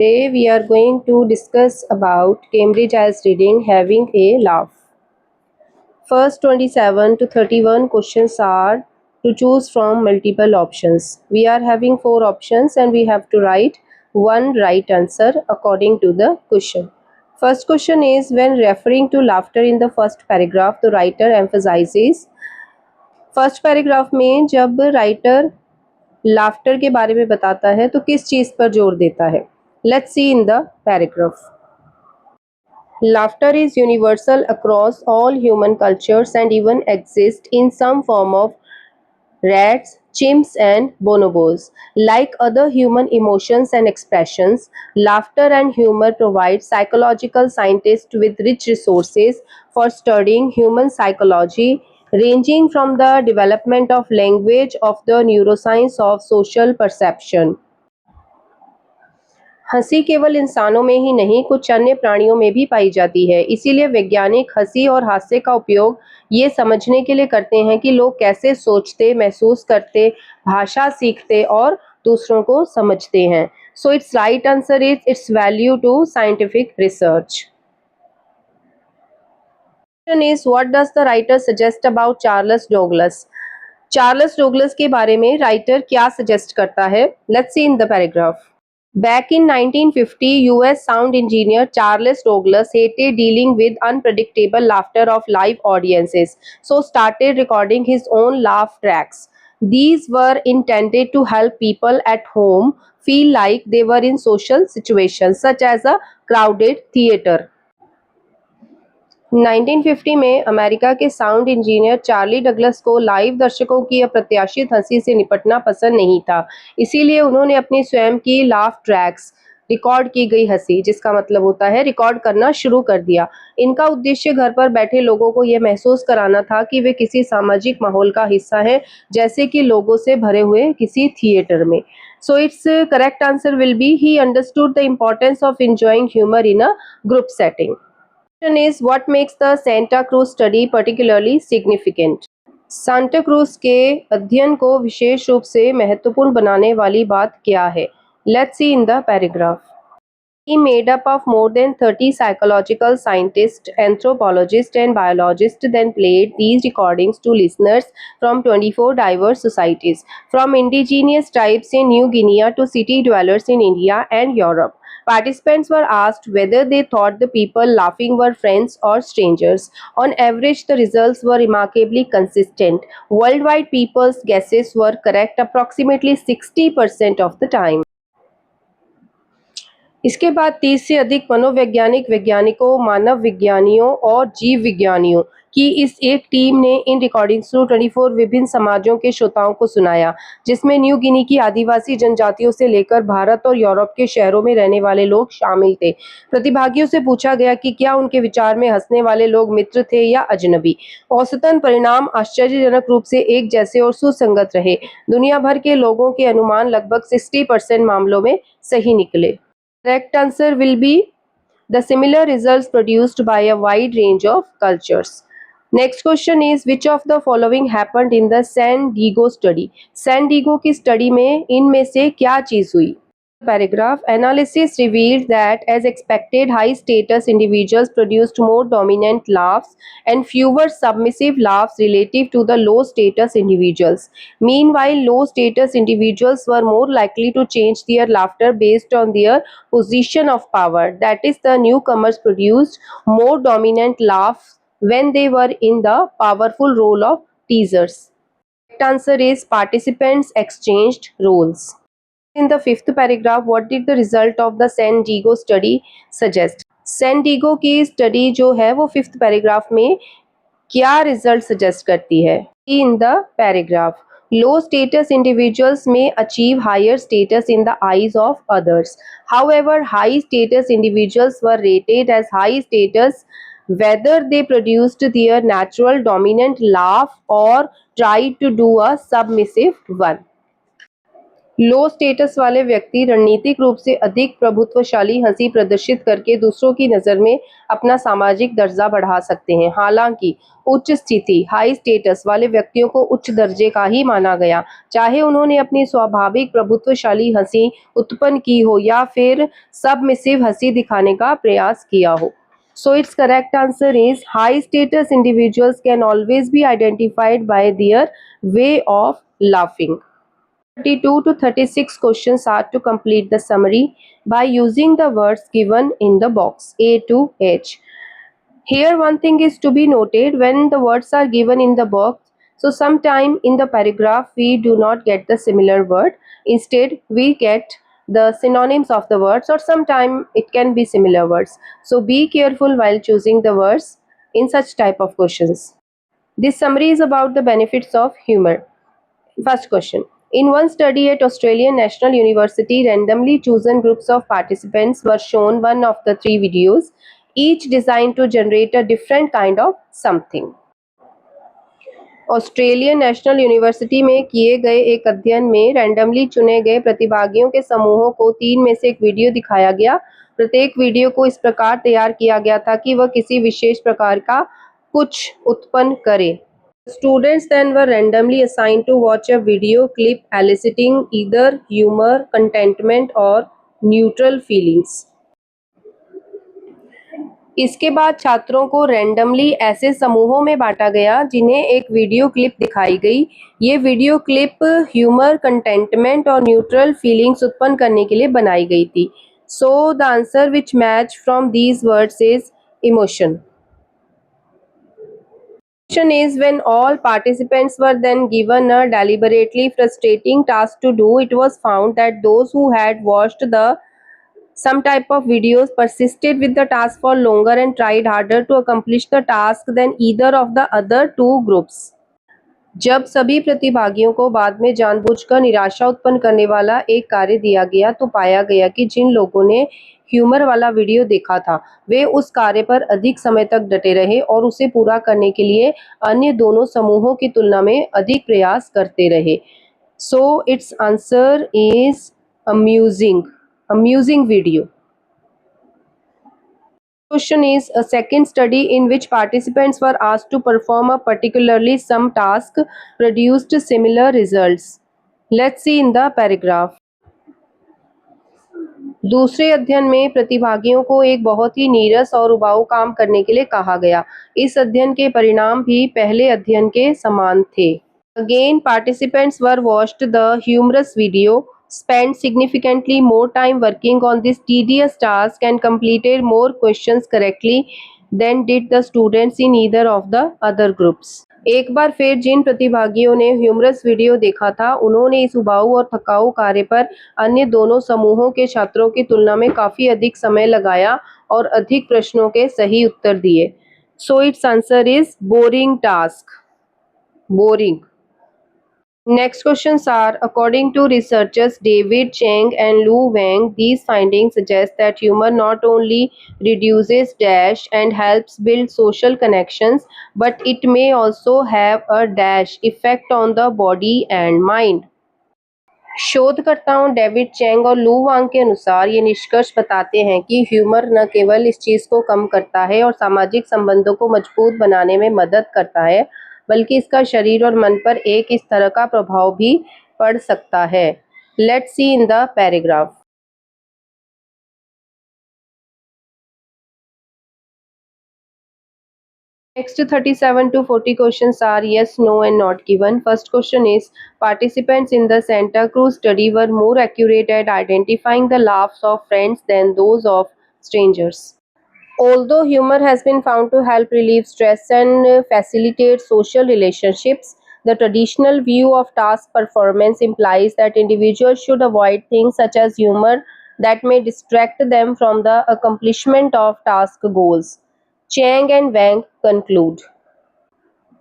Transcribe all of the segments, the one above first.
Today we are going to discuss about Cambridge as reading having a laugh. First 27 to 31 questions are to choose from multiple options. We are having 4 options and we have to write one right answer according to the question. First question is, when referring to laughter in the first paragraph, the writer emphasizes. First paragraph में जब writer laughter के बारे में बताता है तो किस चीज पर जोर देता है? Let's see in the paragraph. Laughter is universal across all human cultures and even exists in some form of rats, chimps, and bonobos. Like other human emotions and expressions, laughter and humor provide psychological scientists with rich resources for studying human psychology, ranging from the development of language of the neuroscience of social perception. हंसी केवल इंसानों में ही नहीं, कुछ अन्य प्राणियों में भी पाई जाती है. इसीलिए वैज्ञानिक हंसी और हास्य का उपयोग ये समझने के लिए करते हैं कि लोग कैसे सोचते, महसूस करते, भाषा सीखते और दूसरों को समझते हैं. So it's right answer is it's value to scientific research. Is what does the writer suggest about Charles Douglas. Charles Douglas के बारे में राइटर क्या सजेस्ट करता है? Let's see in the paragraph. Back in 1950, US sound engineer Charles Douglas hated dealing with unpredictable laughter of live audiences, so started recording his own laugh tracks. These were intended to help people at home feel like they were in social situations, such as a crowded theater. 1950 में America के sound engineer Charlie Douglas को live दर्शकों की अप्रत्याशित हंसी से निपटना पसंद नहीं था. इसीलिए उन्होंने अपनी स्वयं की लाफ ट्रैक्स, रिकॉर्ड की गई हंसी, जिसका मतलब होता है रिकॉर्ड करना शुरू कर दिया. इनका उद्देश्य घर पर बैठे लोगों को यह महसूस कराना था कि वे किसी सामाजिक माहौल का हिस्सा हैं, जैसे कि लोगों से भरे हुए किसी थिएटर में. So its correct answer will be, he understood the importance of enjoying humor in a group setting. Question is, what makes the Santa Cruz study particularly significant? Santa cruise के अध्ययन को विशेष रूप से महत्वपूर्ण बनाने वाली बात क्या है? Let's see in the paragraph. Team made up of more than 30 psychological scientists, anthropologists, and biologists then played these recordings to listeners from 24 diverse societies, from indigenous tribes in New Guinea to city dwellers in India and Europe. Participants were asked whether they thought the people laughing were friends or strangers. On average, the results were remarkably consistent. Worldwide, people's guesses were correct approximately 60% of the time. इसके बाद 30 से अधिक मनोवैज्ञानिक वैज्ञानिकों, मानव विज्ञानियों और जीव विज्ञानियों की इस एक टीम ने इन रिकॉर्डिंग्स को 24 विभिन्न समाजों के श्रोताओं को सुनाया, जिसमें न्यू गिनी की आदिवासी जनजातियों से लेकर भारत और यूरोप के शहरों में रहने वाले लोग शामिल थे. प्रतिभागियों से पूछा गया कि क्या उनके विचार में हंसने वाले लोग मित्र थे या अजनबी. औसतन परिणाम आश्चर्यजनक रूप से एक जैसे और सुसंगत रहे. दुनिया भर के लोगों के अनुमान लगभग 60% मामलों में सही निकले. Correct answer will be the similar results produced by a wide range of cultures. Next question is, which of the following happened in the San Diego study? San Diego की स्टडी में इनमें से क्या चीज हुई? Paragraph. Analysis revealed that, as expected, high status individuals produced more dominant laughs and fewer submissive laughs relative to the low status individuals. Meanwhile, low status individuals were more likely to change their laughter based on their position of power. That is, the newcomers produced more dominant laughs when they were in the powerful role of teasers. Correct answer is, participants exchanged roles. In the fifth paragraph, what did the result of the San Diego study suggest? San Diego की study जो है वो fifth paragraph में क्या result suggest करती है? In the paragraph, low status individuals may achieve higher status in the eyes of others. However, high status individuals were rated as high status whether they produced their natural dominant laugh or tried to do a submissive one. Low status वाले व्यक्ति रणनीतिक रूप से अधिक प्रभुत्वशाली हंसी प्रदर्शित करके दूसरों की नज़र में अपना सामाजिक दर्जा बढ़ा सकते हैं। हालांकि उच्च स्थिति हाई स्टेटस वाले व्यक्तियों को उच्च दर्जे का ही माना गया, चाहे उन्होंने अपनी स्वाभाविक प्रभुत्वशाली हंसी उत्पन्न की हो या फिर सबमिसिव हंसी दिखाने का प्रयास किया हो। So its correct answer is high status individuals can always be identified by their way of laughing. 32 to 36 questions are to complete the summary by using the words given in the box A to H. Here one thing is to be noted when the words are given in the box. So sometime in the paragraph we do not get the similar word. Instead we get the synonyms of the words, or sometime it can be similar words. So be careful while choosing the words in such type of questions. This summary is about the benefits of humor. First question. In one study at Australian National University, randomly chosen groups of participants were shown one of the three videos, each designed to generate a different kind of something. Australian national university में किए गए एक अध्ययन में randomly चुने गए प्रतिभागियों के समूहों को 3 में से एक वीडियो दिखाया गया। प्रत्येक वीडियो को इस प्रकार तैयार किया गया था कि वह किसी विशेष प्रकार का कुछ उत्पन्न करे। Students then were randomly assigned to watch a video clip eliciting either humor, contentment or neutral feelings. इसके बाद छात्रों को रैंडमली ऐसे समूहों में बांटा गया जिन्हें एक वीडियो क्लिप दिखाई गई। ये वीडियो क्लिप ह्यूमर, कंटेंटमेंट और न्यूट्रल फीलिंग्स उत्पन्न करने के लिए बनाई गई थी। सो the answer which match from these words is emotion. Question is, when all participants were then given a deliberately frustrating task to do, it was found that those who had watched some type of videos persisted with the task for longer and tried harder to accomplish the task than either of the other two groups. जब सभी प्रतिभागियों को बाद में जानबूझकर निराशा उत्पन्न करने वाला एक कार्य दिया गया तो पाया गया कि जिन लोगों ने ह्यूमर वाला वीडियो देखा था वे उस कार्य पर अधिक समय तक डटे रहे और उसे पूरा करने के लिए अन्य दोनों समूहों की तुलना में अधिक प्रयास करते रहे. So it's answer is amusing video. Question is, a second study in which participants were asked to perform a particularly some task produced similar results. Let's see in the paragraph. दूसरे अध्ययन में प्रतिभागियों को एक बहुत ही नीरस और उबाऊ काम करने के लिए कहा गया. इस अध्ययन के परिणाम भी पहले अध्ययन के समान थे. Again, participants were watched the humorous video, spent significantly more time working on this tedious task and completed more questions correctly than did the students in either of the other groups. एक बार फिर जिन प्रतिभागियों ने humerus video देखा था उन्होंने इस उबाऊ और थकाऊ कार्य पर अन्य दोनों समूहों के छात्रों की तुलना में काफ़ी अधिक समय लगाया और अधिक प्रश्नों के सही उत्तर दिए. So it's answer is boring task. Boring. Next questions are, according to researchers David Cheng and Lu Wang, these findings suggest that humor not only reduces dash and helps build social connections, but it may also have a dash effect on the body and mind. शोधकर्ताओं David Chang और लू वांग के अनुसार ये निष्कर्ष बताते हैं कि ह्यूमर न केवल इस चीज़ को कम करता है और सामाजिक संबंधों को मजबूत बनाने में मदद करता है, बल्कि इसका शरीर और मन पर एक इस तरह का प्रभाव भी पड़ सकता है. Let's see in the paragraph. Next 37 to 40 questions are yes, no and not given. First question is, participants in the Santa Cruz study were more accurate at identifying the laughs of friends than those of strangers. Although humor has been found to help relieve stress and facilitate social relationships, the traditional view of task performance implies that individuals should avoid things such as humor that may distract them from the accomplishment of task goals. Chang and Wang conclude.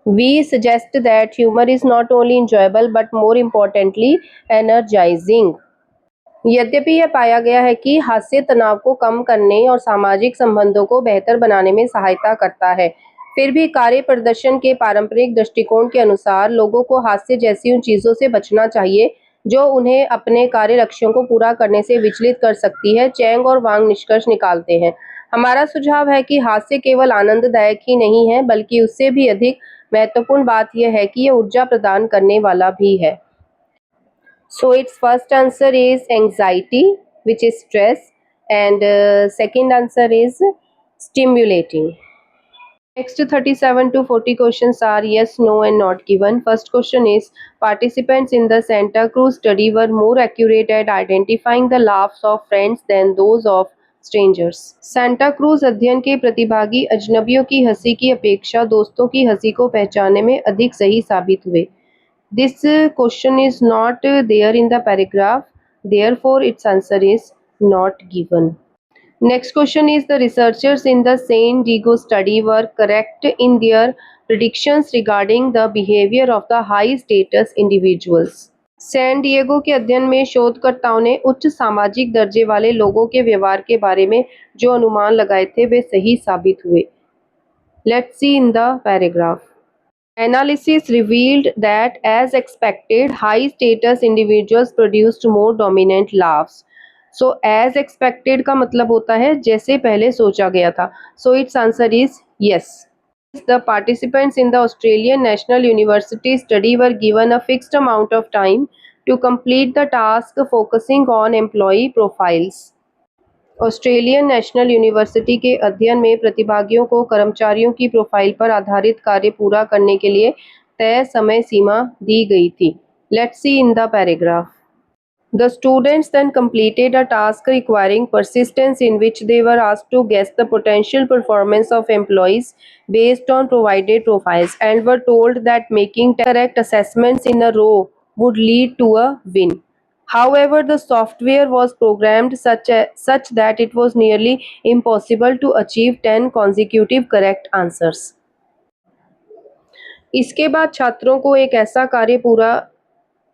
We suggest that humor is not only enjoyable but more importantly energizing. यद्यपि यह पाया गया है कि हास्य तनाव को कम करने और सामाजिक संबंधों को बेहतर बनाने में सहायता करता है, फिर भी कार्य प्रदर्शन के पारंपरिक दृष्टिकोण के अनुसार लोगों को हास्य जैसी उन चीज़ों से बचना चाहिए जो उन्हें अपने कार्य लक्ष्यों को पूरा करने से विचलित कर सकती है। चैंग और वांग निष्कर्ष निकालते हैं। हमारा सुझाव है कि हास्य केवल आनंददायक ही नहीं है, बल्कि उससे भी अधिक महत्वपूर्ण बात यह है कि यह ऊर्जा प्रदान करने वाला भी है। So its first answer is anxiety, which is stress, and second answer is stimulating. Next 37 to 40 questions are yes, no, and not given. First question is participants in the Santa Cruz study were more accurate at identifying the laughs of friends than those of strangers. Santa Cruz अध्ययन के प्रतिभागी अजनबियों की हंसी की अपेक्षा दोस्तों की हंसी को पहचानने में अधिक सही साबित हुए. This question is not there in the paragraph, therefore its answer is not given. Next question is the researchers in the San Diego study were correct in their predictions regarding the behavior of the high status individuals. San Diego के अध्ययन में शोधकर्ताओं ने उच्च सामाजिक दर्जे वाले लोगों के व्यवहार के बारे में जो अनुमान लगाए थे वे सही साबित हुए. Let's see in the paragraph. Analysis revealed that, as expected, high-status individuals produced more dominant laughs. So, as expected का मतलब होता है जैसे पहले सोचा गया था. So, its answer is yes. The participants in the Australian National University study were given a fixed amount of time to complete the task, focusing on employee profiles. Australian national university के अध्ययन में प्रतिभागियों को कर्मचारियों की profile पर आधारित कार्य पूरा करने के लिए तय समय सीमा दी गई थी. Let's see in the paragraph. The students then completed a task requiring persistence in which they were asked to guess the potential performance of employees based on provided profiles and were told that making correct assessments in a row would lead to a win. However, the software was programmed such that it was nearly impossible to achieve 10 consecutive correct answers. इसके बाद छात्रों को एक ऐसा कार्य पूरा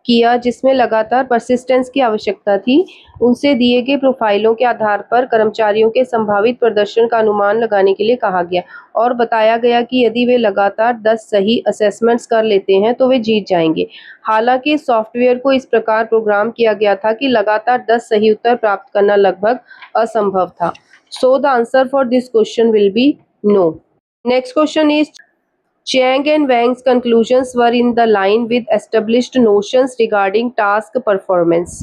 किया जिसमें लगातार परसिस्टेंस की आवश्यकता थी. उनसे दिए गए प्रोफाइलों के आधार पर कर्मचारियों के संभावित प्रदर्शन का अनुमान लगाने के लिए कहा गया और बताया गया कि यदि वे लगातार 10 सही असेसमेंट्स कर लेते हैं तो वे जीत जाएंगे. हालांकि सॉफ्टवेयर को इस प्रकार प्रोग्राम किया गया था कि लगातार 10 सही उत्तर प्राप्त करना लगभग असंभव था. So the answer for this question will be no. Next question is Chiang and Wang's conclusions were in the line with established notions regarding task performance.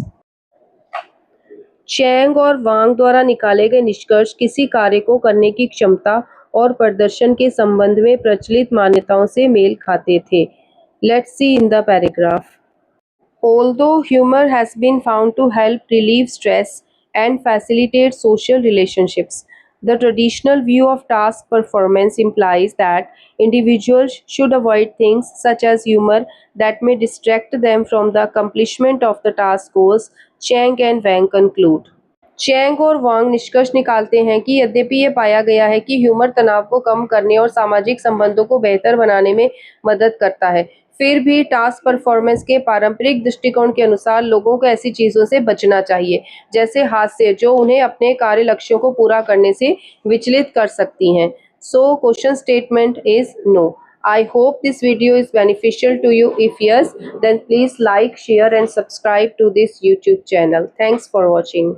Chang और वांग द्वारा निकाले गए निष्कर्ष किसी कार्य को करने की क्षमता और प्रदर्शन के संबंध में प्रचलित मान्यताओं से मेल खाते थे. Let's see in the paragraph. Although humor has been found to help relieve stress and facilitate social relationships, the traditional view of task performance implies that individuals should avoid things such as humor that may distract them from the accomplishment of the task goals, Chang and Wang conclude. Chang और Wang निष्कर्ष निकालते हैं कि यद्यपि ये पाया गया है कि ह्यूमर तनाव को कम करने और सामाजिक संबंधों को बेहतर बनाने में मदद करता है, फिर भी टास्क परफॉर्मेंस के पारंपरिक दृष्टिकोण के अनुसार लोगों को ऐसी चीज़ों से बचना चाहिए जैसे हास्य जो उन्हें अपने कार्य लक्ष्यों को पूरा करने से विचलित कर सकती हैं. So question statement is no. I hope this video is beneficial to you. If yes, then please like, share and subscribe to this YouTube channel. Thanks for watching.